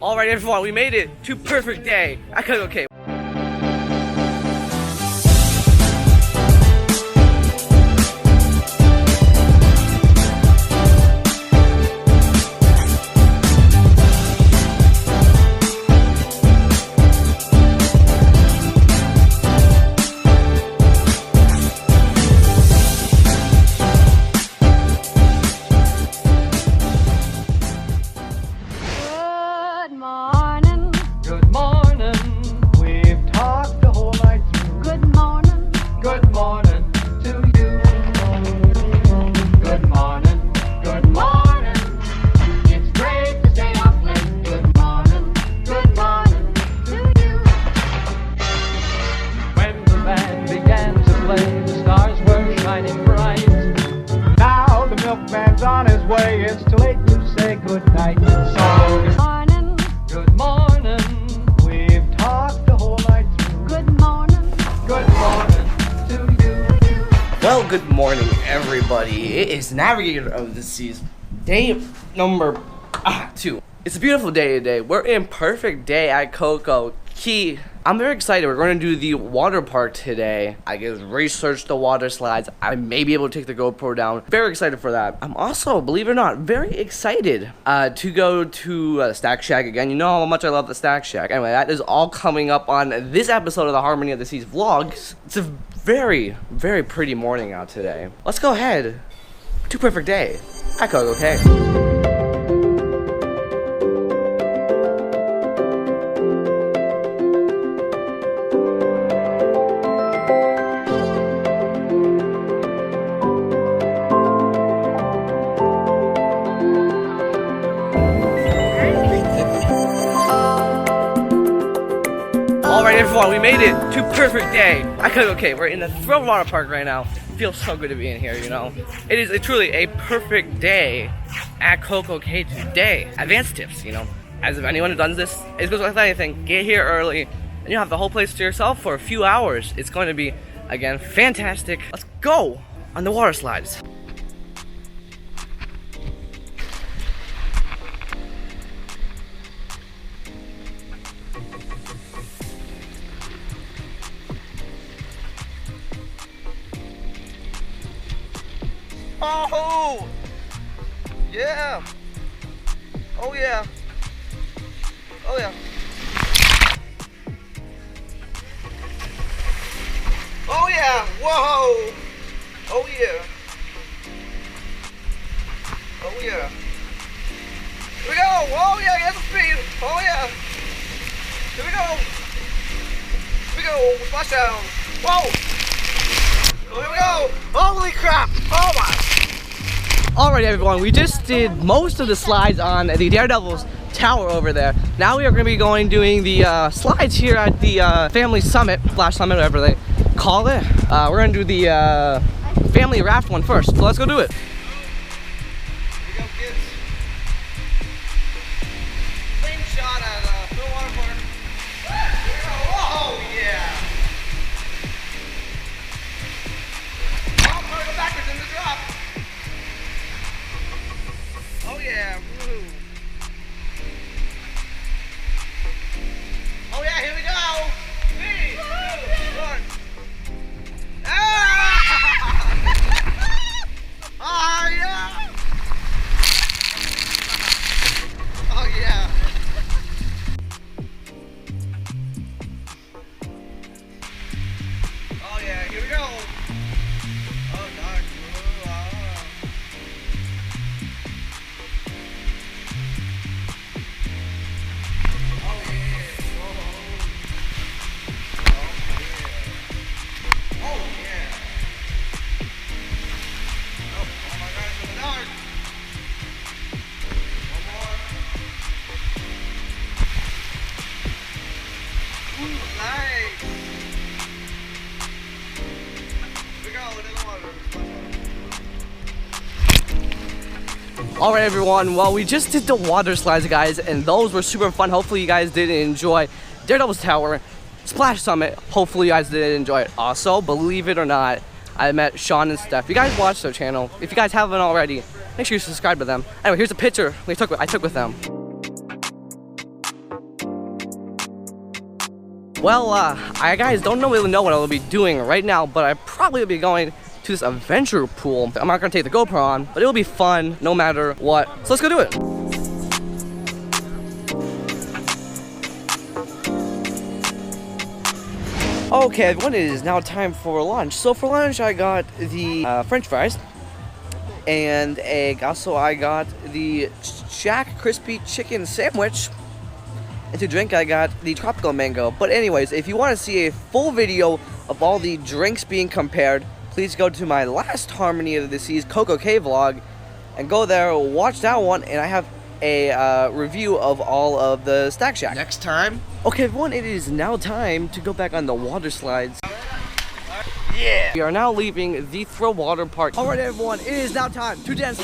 Alright everyone, we made it to perfect day at Coco Cay. Good morning, we've talked the whole night through. Good morning to you. Good morning, it's great to stay up late. Good morning to you. When the band began to play, the stars were shining bright. Now the milkman's on his way, it's too late to say goodnight. So good morning, we've talked the whole night through. Good morning to you. Well, good morning everybody. It is Navigator of the Seas, day number 2. It's a beautiful day today. We're in perfect day at Coco Cay. I'm very excited. We're going to do the water park today. I just researched the water slides. I may be able to take the GoPro down. Very excited for that. I'm also, believe it or not, very excited to go to Stack Shack again. You know how much I love the Stack Shack. Anyway, that is all coming up on this episode of the Harmony of the Seas vlogs. It's a very, very pretty morning out today. Let's go ahead to perfect day at Coco Cay. Alright everyone, we made it to perfect day at Coco Cay. We're in the Thrill Water Park right now. It feels so good to be in here, you know. It is truly a perfect day at Coco Cay today. Advanced tips, you know. As if anyone who does this, it goes with anything. Get here early, and you'll have the whole place to yourself for a few hours. It's going to be, again, fantastic. Let's go on the water slides. Oh! Yeah! Oh yeah! Oh yeah! Oh yeah! Whoa! Oh yeah! Oh yeah! Here we go! Oh yeah! Get some speed! Oh yeah! Here we go! Here we go! Splashdown! Whoa! Here we go! Holy crap! Oh my! Alright everyone, we just did most of the slides on the Daredevil's tower over there. Now we are going to be doing the slides here at the Family Summit, Flash Summit, whatever they call it. We're going to do the Family Raft one first, so let's go do it. Here we go, kids. Clean shot at Thrill Water Park. Here we go. Oh yeah! Oh, I'm going to go backwards in the drop. Oh yeah, woo. Oh yeah, here we go. 3, 2, 1. Ah! Oh yeah. Oh yeah. Oh yeah, here we go. Oh dark. Alright everyone, well we just did the water slides guys, and those were super fun. Hopefully you guys did enjoy Daredevil's Tower, Splash Summit. Hopefully you guys did enjoy it. Also, believe it or not, I met Sean and Steph. You guys watch their channel. If you guys haven't already, make sure you subscribe to them. Anyway, here's a picture I took with them. Well, I guys don't really know what I'll be doing right now, but I probably will be going to this adventure pool. I'm not gonna take the GoPro on, but it'll be fun no matter what. So let's go do it. Okay, everyone, it is now time for lunch. So for lunch, I got the French fries and egg. Also, I got the Shack Crispy Chicken Sandwich. And to drink, I got the Tropical Mango. But anyways, if you want to see a full video of all the drinks being compared, please go to my last Harmony of the Seas Coco Cay vlog and go there, watch that one, and I have a review of all of the Stack Shack. Next time. Okay, everyone, it is now time to go back on the water slides. Yeah! We are now leaving the Thrill Water Park. Alright, everyone, it is now time to dance.